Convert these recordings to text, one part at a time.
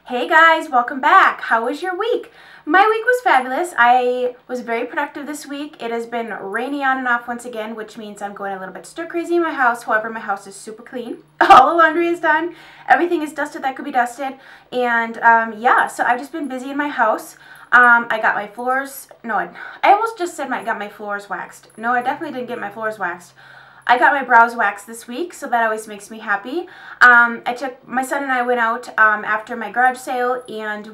Hey guys, welcome back. How was your week? My week was fabulous. I was very productive this week. It has been rainy on and off once again, which means I'm going a little bit stir crazy in my house. However, my house is super clean. All the laundry is done. Everything is dusted that could be dusted. And yeah, so I've just been busy in my house. I got my floors, no, I almost just said I got my floors waxed. No, I definitely didn't get my floors waxed. I got my brows waxed this week, so that always makes me happy. My son and I went out after my garage sale, and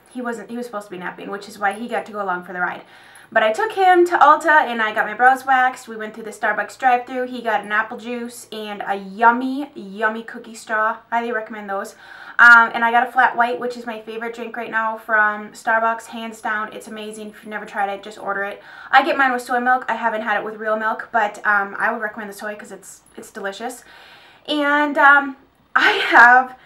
he was supposed to be napping, which is why he got to go along for the ride. But I took him to Ulta, and I got my brows waxed. We went through the Starbucks drive-thru. He got an apple juice and a yummy, yummy cookie straw. Highly recommend those. And I got a flat white, which is my favorite drink right now from Starbucks, hands down. It's amazing. If you've never tried it, just order it. I get mine with soy milk. I haven't had it with real milk, but I would recommend the soy because it's delicious. And I have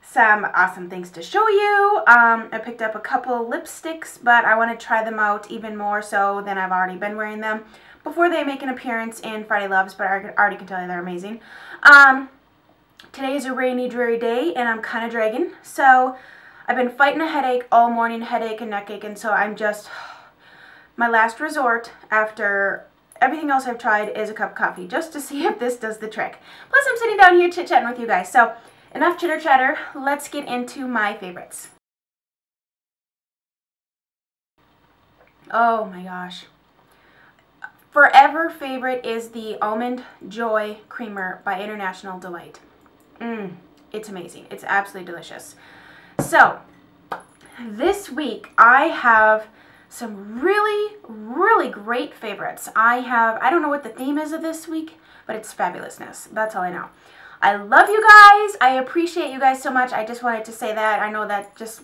some awesome things to show you. I picked up a couple lipsticks, but I want to try them out even more so than I've already been wearing them before they make an appearance in Friday Loves, but I already can tell you they're amazing. Today is a rainy, dreary day, and I'm kind of dragging. So I've been fighting a headache all morning, headache and neck ache, and so I'm just, my last resort after everything else I've tried is a cup of coffee, just to see if this does the trick. Plus I'm sitting down here chit-chatting with you guys. So enough chitter-chatter, let's get into my favorites. Oh my gosh. Forever favorite is the Almond Joy Creamer by International Delight. It's amazing. It's absolutely delicious. So, this week I have some really, really great favorites. I don't know what the theme is of this week, but it's fabulousness. That's all I know. I love you guys. I appreciate you guys so much. I just wanted to say that. I know that just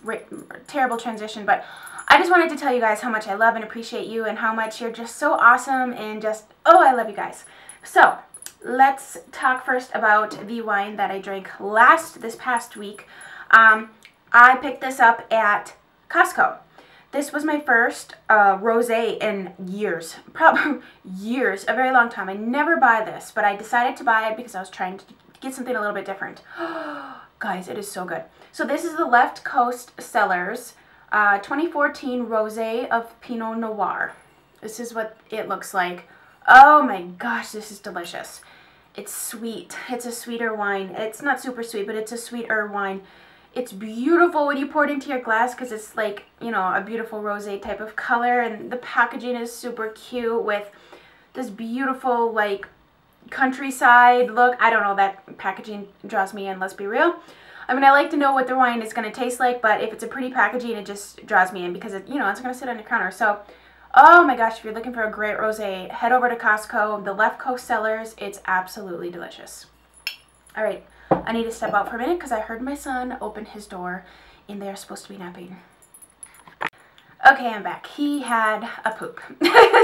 terrible transition, but I just wanted to tell you guys how much I love and appreciate you and how much you're just so awesome and just, oh, I love you guys. So, let's talk first about the wine that I drank this past week. I picked this up at Costco. This was my first rosé in years, probably years, a very long time. I never buy this, but I decided to buy it because I was trying to get something a little bit different. Guys, it is so good. So this is the Left Coast Cellars 2014 Rosé of Pinot Noir. This is what it looks like. Oh my gosh, this is delicious. It's sweet. It's a sweeter wine. It's not super sweet, but it's a sweeter wine. It's beautiful when you pour it into your glass because it's like, you know, a beautiful rosé type of color. And the packaging is super cute with this beautiful, like, countryside look. I don't know, that packaging draws me in, let's be real. I mean, I like to know what the wine is going to taste like, but if it's a pretty packaging, it just draws me in because, it, you know, it's going to sit on your counter. So, oh my gosh, if you're looking for a great rosé, head over to Costco, the Left Coast Cellars. It's absolutely delicious. All right, I need to step out for a minute because I heard my son open his door and they're supposed to be napping. Okay, I'm back. He had a poop.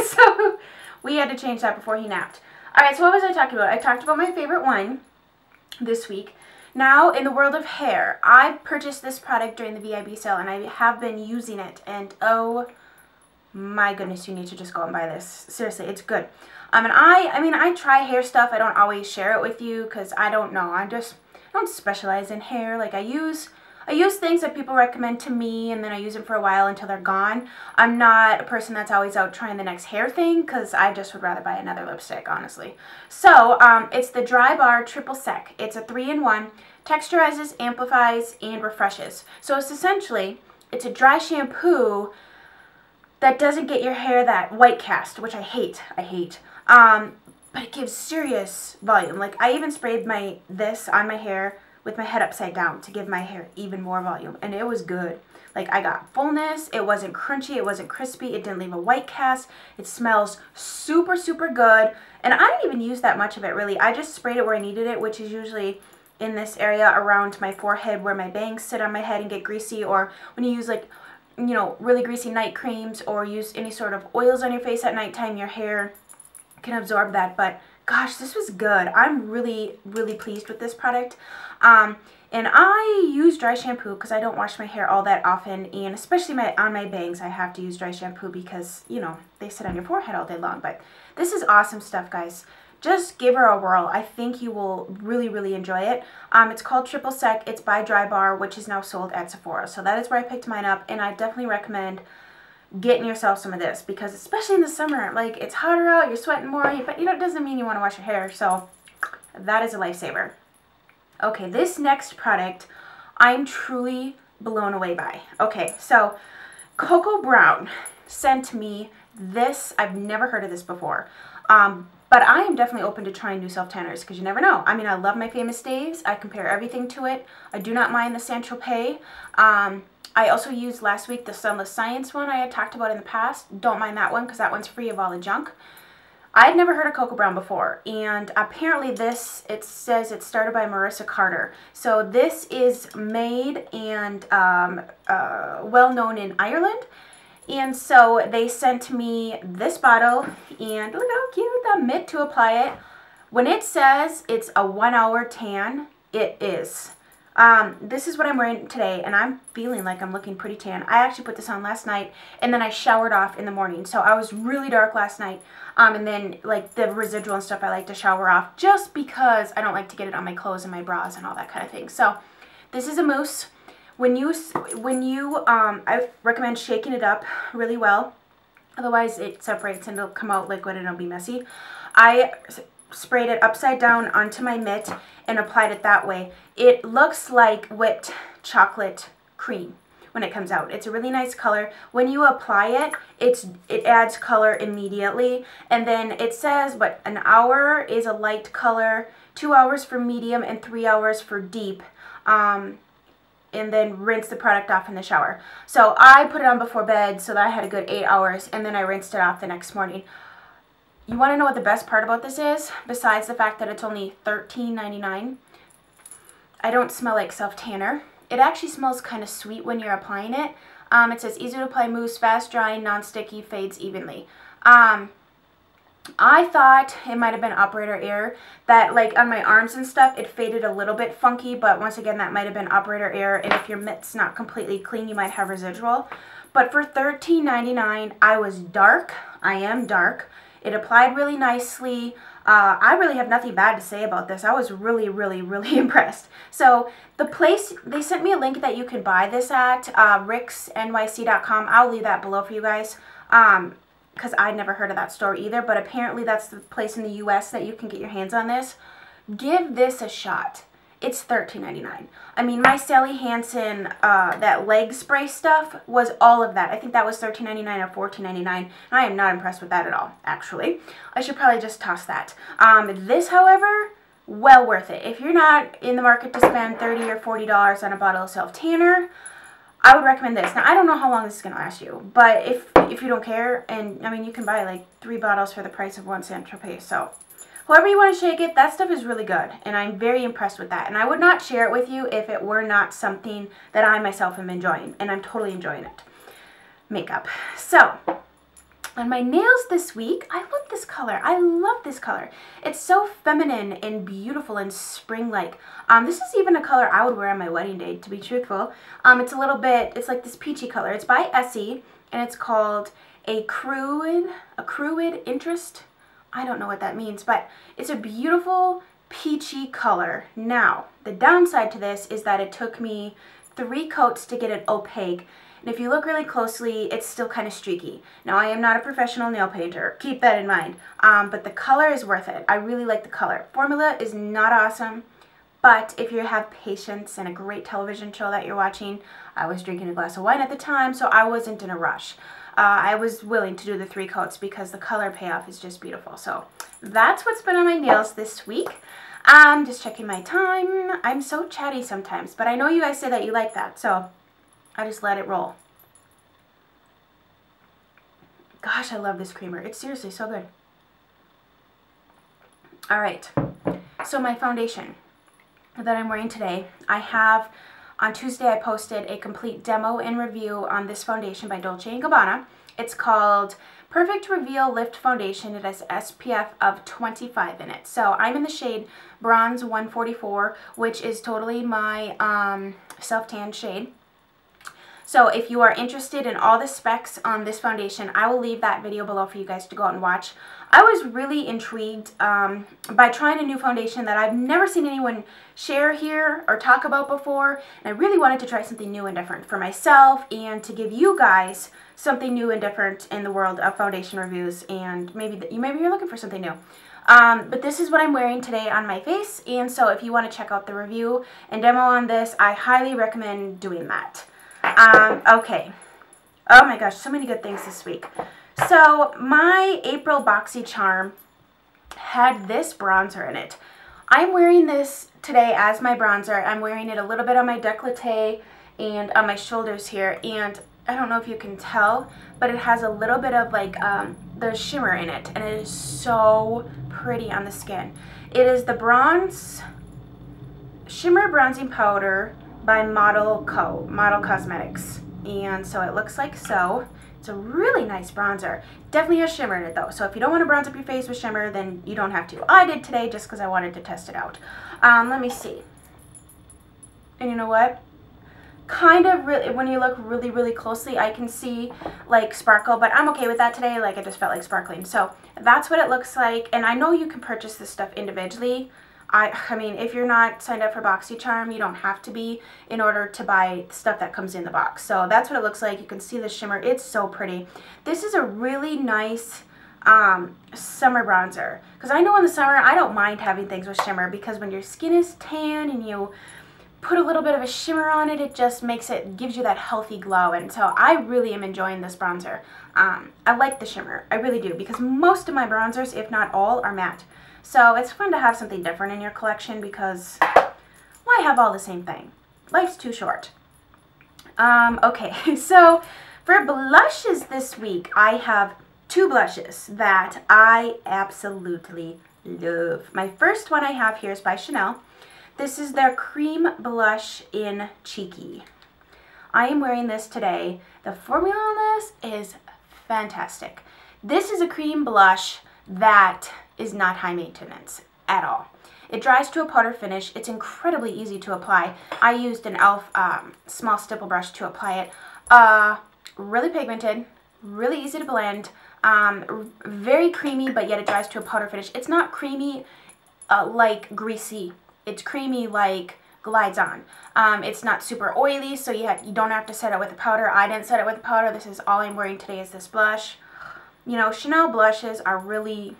So we had to change that before he napped. All right, so what was I talking about? I talked about my favorite wine this week. Now, in the world of hair, I purchased this product during the VIB sale and I have been using it, and oh my goodness, you need to just go and buy this. Seriously, it's good. And I mean, I try hair stuff. I don't always share it with you because I don't know. I don't specialize in hair. Like I use things that people recommend to me, and then I use them for a while until they're gone. I'm not a person that's always out trying the next hair thing because I just would rather buy another lipstick, honestly. So, it's the Dry Bar Triple Sec. It's a 3-in-1. Texturizes, amplifies, and refreshes. So it's essentially, it's a dry shampoo that doesn't get your hair that white cast, which I hate. But it gives serious volume. Like I even sprayed this on my hair with my head upside down to give my hair even more volume, and it was good. Like I got fullness. It wasn't crunchy. It wasn't crispy. It didn't leave a white cast. It smells super, super good. And I didn't even use that much of it really. I just sprayed it where I needed it, which is usually in this area around my forehead where my bangs sit on my head and get greasy, or when you use like, you know, really greasy night creams or use any sort of oils on your face at nighttime, your hair can absorb that. But gosh, this was good. I'm really, really pleased with this product. And I use dry shampoo because I don't wash my hair all that often, and especially on my bangs I have to use dry shampoo because, you know, they sit on your forehead all day long. But this is awesome stuff, guys. just give her a whirl. I think you will really, really enjoy it. It's called Triple Sec. It's by Dry Bar, which is now sold at Sephora. So that is where I picked mine up, and I definitely recommend getting yourself some of this, because especially in the summer, like, it's hotter out, you're sweating more, but you know, it doesn't mean you want to wash your hair, so that is a lifesaver. Okay, this next product I'm truly blown away by. Okay, so Cocoa Brown sent me this. I've never heard of this before, but I am definitely open to trying new self-tanners, because you never know. I mean, I love my Famous Daves. I compare everything to it. I do not mind the Saint-Tropez. I also used last week the Sunless Science one I had talked about in the past. Don't mind that one, because that one's free of all the junk. I had never heard of Cocoa Brown before, and apparently this, it says it's started by Marissa Carter. So this is made and well known in Ireland. And so they sent me this bottle, and look how cute, the mitt to apply it. When it says it's a 1 hour tan, it is. This is what I'm wearing today, and I'm feeling like I'm looking pretty tan. I actually put this on last night, and then I showered off in the morning. So I was really dark last night, and then like the residual and stuff I like to shower off, just because I don't like to get it on my clothes and my bras and all that kind of thing. So this is a mousse. I recommend shaking it up really well. Otherwise it separates and it'll come out liquid and it'll be messy. I sprayed it upside down onto my mitt and applied it that way. It looks like whipped chocolate cream when it comes out. It's a really nice color. When you apply it, it adds color immediately. And then it says, what, an hour is a light color, 2 hours for medium, and 3 hours for deep. And then rinse the product off in the shower. So I put it on before bed so that I had a good 8 hours, and then I rinsed it off the next morning. You want to know what the best part about this is? Besides the fact that it's only $13.99, I don't smell like self-tanner. It actually smells kind of sweet when you're applying it. It says easy to apply mousse, fast drying, non-sticky, fades evenly. I thought it might have been operator error, that like on my arms and stuff it faded a little bit funky, but once again that might have been operator error, and if your mitt's not completely clean you might have residual. But for $13.99 I was dark. I am dark. It applied really nicely. I really have nothing bad to say about this. I was really, really, really impressed. So the place, they sent me a link that you can buy this at, ricksnyc.com. I'll leave that below for you guys, because I'd never heard of that store either, but apparently that's the place in the US that you can get your hands on this. Give this a shot. It's $13.99. I mean, my Sally Hansen, that leg spray stuff was all of that. I think that was $13.99 or $14.99, and I am not impressed with that at all, actually. I should probably just toss that. This, however, well worth it. If you're not in the market to spend $30 or $40 on a bottle of self-tanner, I would recommend this. Now, I don't know how long this is going to last you, but if you don't care, and I mean, you can buy like 3 bottles for the price of one Saint-Tropez, so however you want to shake it, that stuff is really good, and I'm very impressed with that. And I would not share it with you if it were not something that I myself am enjoying, and I'm totally enjoying it. Makeup. So, on my nails this week, I love this color. I love this color. It's so feminine and beautiful and spring-like. This is even a color I would wear on my wedding day, to be truthful. It's a little bit, it's like this peachy color. It's by Estee, and it's called a Cruid Interest. I don't know what that means, but it's a beautiful peachy color. Now, the downside to this is that it took me 3 coats to get it opaque. And if you look really closely, it's still kind of streaky. Now, I am not a professional nail painter. Keep that in mind. But the color is worth it. I really like the color. Formula is not awesome, but if you have patience and a great television show that you're watching, I was drinking a glass of wine at the time, so I wasn't in a rush. I was willing to do the 3 coats because the color payoff is just beautiful. So that's what's been on my nails this week. Just checking my time. I'm so chatty sometimes, but I know you guys say that you like that, so I just let it roll. Gosh, I love this creamer. It's seriously so good. All right, so my foundation that I'm wearing today, I have, on Tuesday I posted a complete demo and review on this foundation by Dolce & Gabbana. It's called Perfect Reveal Lift Foundation. It has SPF of 25 in it. So I'm in the shade Bronze 144, which is totally my self-tan shade. So if you are interested in all the specs on this foundation, I will leave that video below for you guys to go out and watch. I was really intrigued by trying a new foundation that I've never seen anyone share here or talk about before. And I really wanted to try something new and different for myself and to give you guys something new and different in the world of foundation reviews. And maybe you're looking for something new. But this is what I'm wearing today on my face. And so if you want to check out the review and demo on this, I highly recommend doing that. Okay. Oh my gosh, so many good things this week. So my April BoxyCharm had this bronzer in it. I'm wearing this today as my bronzer. I'm wearing it a little bit on my décolleté and on my shoulders here. And I don't know if you can tell, but it has a little bit of like, there's shimmer in it. And it is so pretty on the skin. It is the Bronze Shimmer Bronzing Powder by Model Cosmetics. And so it looks like so. It's a really nice bronzer. Definitely has shimmer in it though. So if you don't want to bronze up your face with shimmer, then you don't have to. I did today just because I wanted to test it out. Let me see. And you know what? Kind of really, when you look really, really closely, I can see like sparkle, but I'm okay with that today. Like I just felt like sparkling. So that's what it looks like. And I know you can purchase this stuff individually. I mean, if you're not signed up for BoxyCharm, you don't have to be in order to buy stuff that comes in the box. So that's what it looks like. You can see the shimmer. It's so pretty. This is a really nice summer bronzer. Because I know in the summer, I don't mind having things with shimmer because when your skin is tan and you put a little bit of a shimmer on it, it just gives you that healthy glow. And so I really am enjoying this bronzer. I like the shimmer. I really do because most of my bronzers, if not all, are matte. So it's fun to have something different in your collection because why have all the same thing? Life's too short. Okay, so for blushes this week, I have two blushes that I absolutely love. My first one I have here is by Chanel. This is their cream blush in Cheeky. I am wearing this today. The formula on this is fantastic. This is a cream blush that is not high maintenance at all. It dries to a powder finish. It's incredibly easy to apply. I used an e.l.f. Small stipple brush to apply it. Really pigmented, really easy to blend, very creamy, but yet it dries to a powder finish. It's not creamy like greasy. It's creamy like glides on. It's not super oily, so you don't have to set it with a powder. I didn't set it with a powder. This is all I'm wearing today is this blush. You know, Chanel blushes are really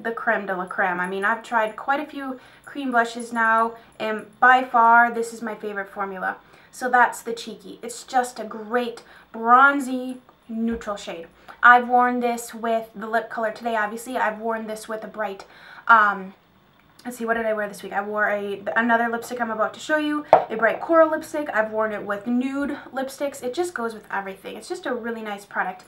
the creme de la creme. I mean, I've tried quite a few cream blushes now, and by far, this is my favorite formula. So that's the Cheeky. It's just a great bronzy neutral shade. I've worn this with the lip color today, obviously. I've worn this with a bright, let's see, what did I wear this week? I wore another lipstick I'm about to show you, a bright coral lipstick. I've worn it with nude lipsticks. It just goes with everything. It's just a really nice product.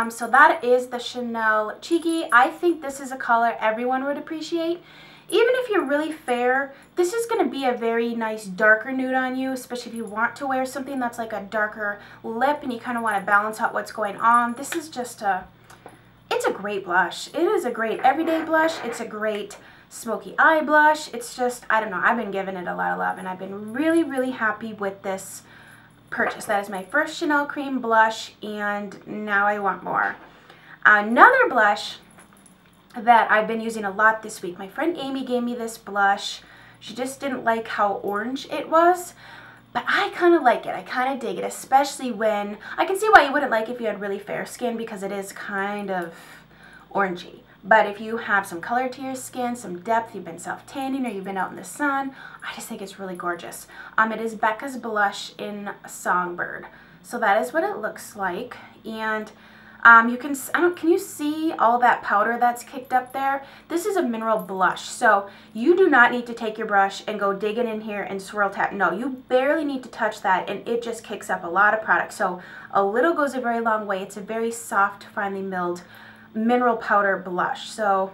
So that is the Chanel Cheeky. I think this is a color everyone would appreciate. Even if you're really fair, this is going to be a very nice darker nude on you, especially if you want to wear something that's like a darker lip and you kind of want to balance out what's going on. This is just it's a great blush. It is a great everyday blush. It's a great smoky eye blush. It's just, I don't know, I've been giving it a lot of love and I've been really, really happy with this purchase. That is my first Chanel cream blush and now I want more. Another blush that I've been using a lot this week. My friend Amy gave me this blush. She just didn't like how orange it was, but I kind of like it. I kind of dig it, especially when, I can see why you wouldn't like it if you had really fair skin because it is kind of orangey. But if you have some color to your skin, some depth, you've been self-tanning or you've been out in the sun, I just think it's really gorgeous. It is Becca's blush in Songbird. So that is what it looks like. And you can, can you see all that powder that's kicked up there? This is a mineral blush. So you do not need to take your brush and go digging in here and swirl tap. No, you barely need to touch that and it just kicks up a lot of product. So a little goes a very long way. It's a very soft, finely milled mineral powder blush. So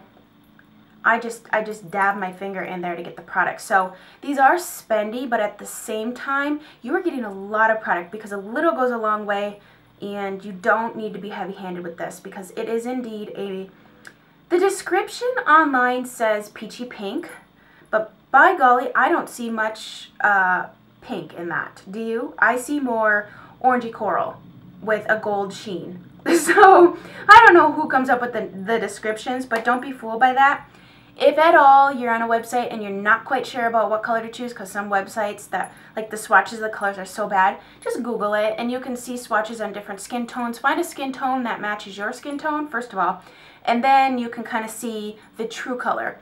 I just dab my finger in there to get the product. So these are spendy, but at the same time, you are getting a lot of product because a little goes a long way and you don't need to be heavy-handed with this because it is indeed the description online says peachy pink, but by golly, I don't see much pink in that. Do you? I see more orangey coral with a gold sheen. So I don't know who comes up with the descriptions, but don't be fooled by that. If at all you're on a website and you're not quite sure about what color to choose, because some websites that like the swatches of the colors are so bad, just Google it and you can see swatches on different skin tones. Find a skin tone that matches your skin tone, first of all, and then you can kind of see the true color.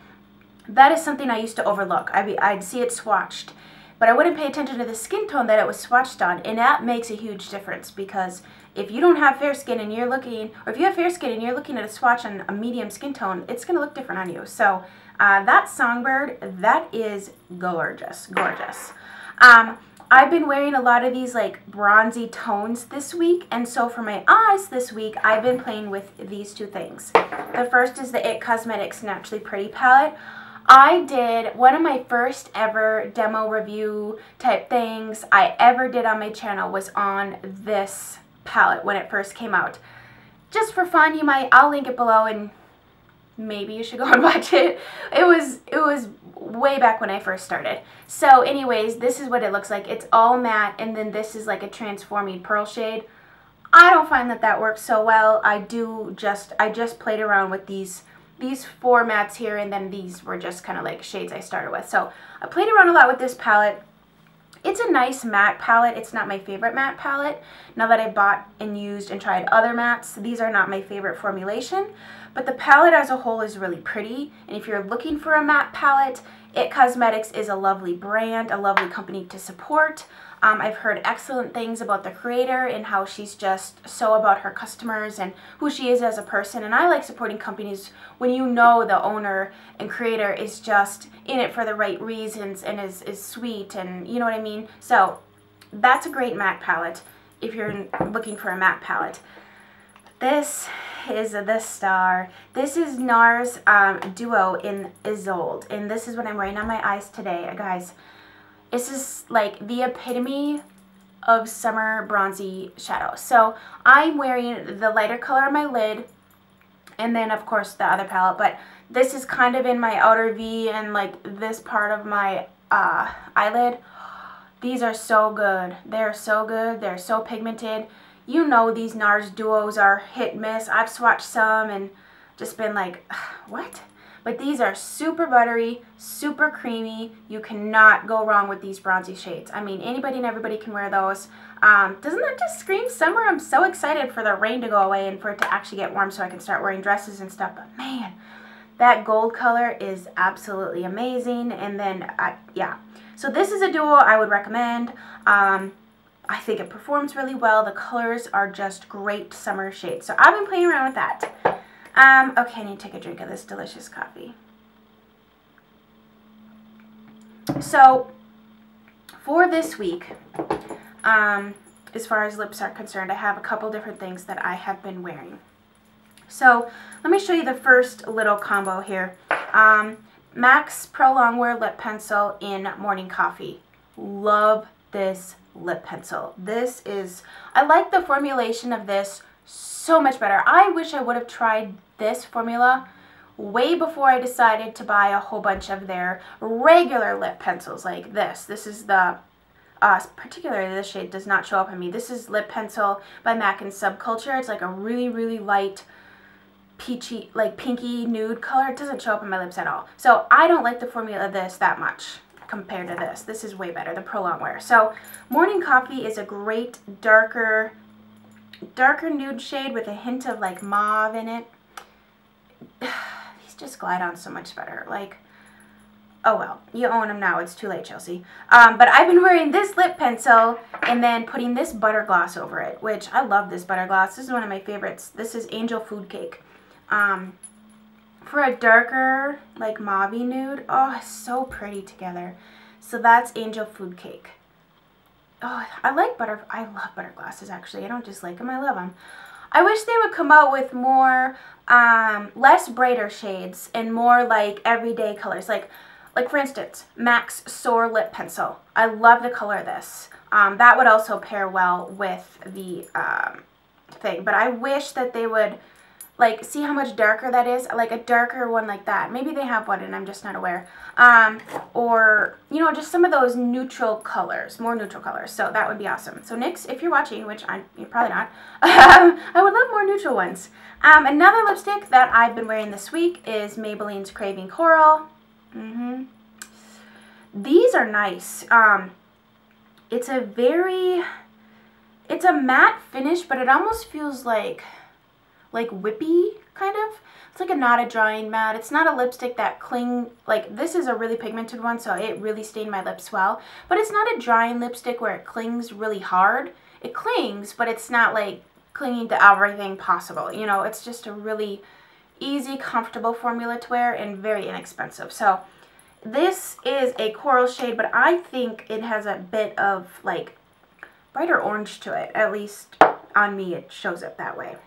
That is something I used to overlook. I'd see it swatched, but I wouldn't pay attention to the skin tone that it was swatched on, and that makes a huge difference, because if you don't have fair skin and you're looking, or if you have fair skin and you're looking at a swatch on a medium skin tone, it's going to look different on you. So that Songbird, that is gorgeous, gorgeous. I've been wearing a lot of these like bronzy tones this week, and so for my eyes this week, I've been playing with these two things. The first is the IT Cosmetics Naturally Pretty palette. I did one of my first ever demo review type things I ever did on my channel was on this palette when it first came out. Just for fun, I'll link it below and maybe you should go and watch it. It was way back when I first started. So anyways, this is what it looks like. It's all matte, and then this is like a transforming pearl shade. I don't find that works so well. I just played around with these 4 mattes here, and then these were just kind of like shades I started with. So I played around a lot with this palette. It's a nice matte palette. It's not my favorite matte palette. Now that I bought and used and tried other mattes, these are not my favorite formulation. But the palette as a whole is really pretty. And if you're looking for a matte palette, IT Cosmetics is a lovely brand, a lovely company to support. I've heard excellent things about the creator and how she's just so about her customers and who she is as a person. And I like supporting companies when you know the owner and creator is just in it for the right reasons and is sweet, and you know what I mean? So that's a great matte palette if you're looking for a matte palette. This is the star. This is NARS Duo in Isolde, and this is what I'm wearing on my eyes today, guys. This is like the epitome of summer bronzy shadow. So I'm wearing the lighter color on my lid, and then of course the other palette, but this is kind of in my outer V and like this part of my eyelid. These are so good. They're so good. They're so pigmented. You know these NARS Duos are hit miss. I've swatched some and just been like, what? But these are super buttery, super creamy. You cannot go wrong with these bronzy shades. I mean, anybody and everybody can wear those. Doesn't that just scream summer? I'm so excited for the rain to go away and for it to actually get warm so I can start wearing dresses and stuff. But man, that gold color is absolutely amazing. And then, yeah. So this is a duo I would recommend. I think it performs really well. The colors are just great summer shades. So I've been playing around with that. Okay, I need to take a drink of this delicious coffee. So, for this week, as far as lips are concerned, I have a couple different things that I have been wearing. So, let me show you the first little combo here. MAC's Pro Longwear Lip Pencil in Morning Coffee. Love this lip pencil. This is, I like the formulation of this so much better. I wish I would have tried this formula way before I decided to buy a whole bunch of their regular lip pencils like this. This is the, particularly this shade does not show up on me. This is Lip Pencil by MAC in Subculture. It's like a really, really light peachy, like pinky nude color. It doesn't show up on my lips at all. So I don't like the formula of this that much compared to this. This is way better, the Pro Longwear. So Morning Coffee is a great darker nude shade with a hint of like mauve in it. These just glide on so much better. Like, oh well, you own them now. It's too late, Chelsea. But I've been wearing this lip pencil and then putting this butter gloss over it, which I love this butter gloss. This is one of my favorites. This is Angel Food Cake. For a darker, like mauve-y nude, oh, it's so pretty together. So that's Angel Food Cake. Oh, I love butter glosses actually. I don't just like them, I love them. I wish they would come out with more, less brighter shades and more like everyday colors. Like for instance, MAC's Soar Lip Pencil. I love the color of this. That would also pair well with the thing. But I wish that they would like, see how much darker that is? Like a darker one like that. Maybe they have one and I'm just not aware. Or, you know, just some of those neutral colors, more neutral colors. So that would be awesome. So NYX, if you're watching, which you're probably not, I would love more neutral ones. Another lipstick that I've been wearing this week is Maybelline's Craving Coral. These are nice. It's a matte finish, but it almost feels like whippy, kind of. It's like not a drying matte. It's not a lipstick that like, this is a really pigmented one, so it really stained my lips well. But it's not a drying lipstick where it clings really hard. It clings, but it's not like clinging to everything possible. You know, it's just a really easy, comfortable formula to wear and very inexpensive. So this is a coral shade, but I think it has a bit of like brighter orange to it. At least on me, it shows up that way.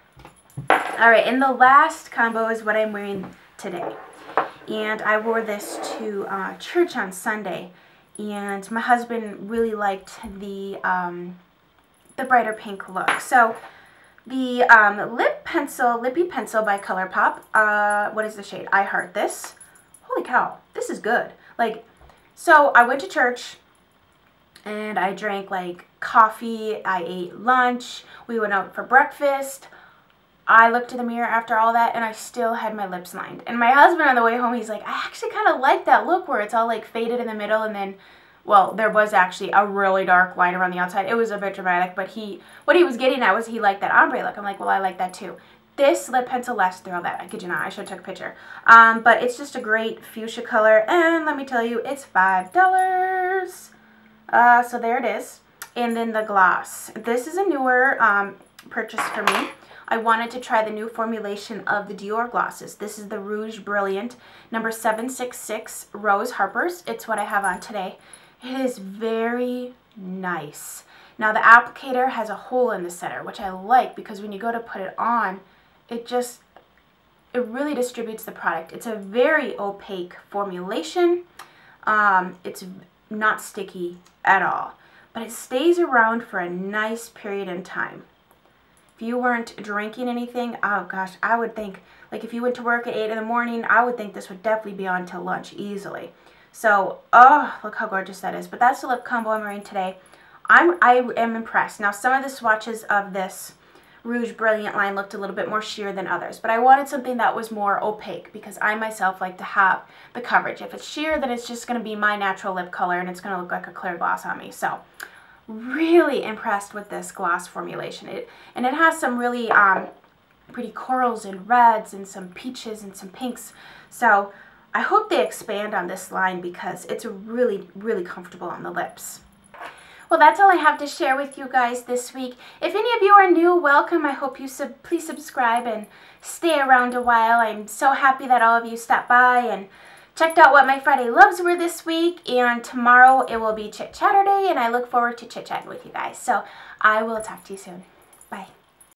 Alright, and the last combo is what I'm wearing today. And I wore this to church on Sunday. And my husband really liked the brighter pink look. So the Lippy Pencil by ColourPop. What is the shade? I Heart This. Holy cow, this is good. Like, so I went to church and I drank like coffee. I ate lunch. We went out for breakfast. I looked in the mirror after all that and I still had my lips lined. And my husband on the way home, he's like, I actually kind of like that look where it's all like faded in the middle and then, well, there was actually a really dark line around the outside. It was a bit dramatic, but what he was getting at was he liked that ombre look. I'm like, well, I like that too. This lip pencil lasts through all that. I kid you not. I should have took a picture. But it's just a great fuchsia color. And let me tell you, it's $5. So there it is. And then the gloss. This is a newer purchase for me. I wanted to try the new formulation of the Dior glosses. This is the Rouge Brilliant number 766 Rose Harper's. It's what I have on today. It is very nice. Now the applicator has a hole in the center, which I like because when you go to put it on, it really distributes the product. It's a very opaque formulation. It's not sticky at all, but it stays around for a nice period in time. If you weren't drinking anything, oh gosh, I would think, like if you went to work at 8 in the morning, I would think this would definitely be on till lunch easily. So, oh, look how gorgeous that is. But that's the lip combo I'm wearing today. I am impressed. Now, some of the swatches of this Rouge Brilliant line looked a little bit more sheer than others, but I wanted something that was more opaque because I myself like to have the coverage. If it's sheer, then it's just going to be my natural lip color and it's going to look like a clear gloss on me. So, really impressed with this gloss formulation. It has some really pretty corals and reds and some peaches and some pinks. So I hope they expand on this line because it's really, really comfortable on the lips. Well, that's all I have to share with you guys this week. If any of you are new, welcome. I hope you please subscribe and stay around a while. I'm so happy that all of you stopped by and checked out what my Friday loves were this week, and tomorrow it will be Chit Chatter Day, and I look forward to chit-chatting with you guys. So I will talk to you soon. Bye.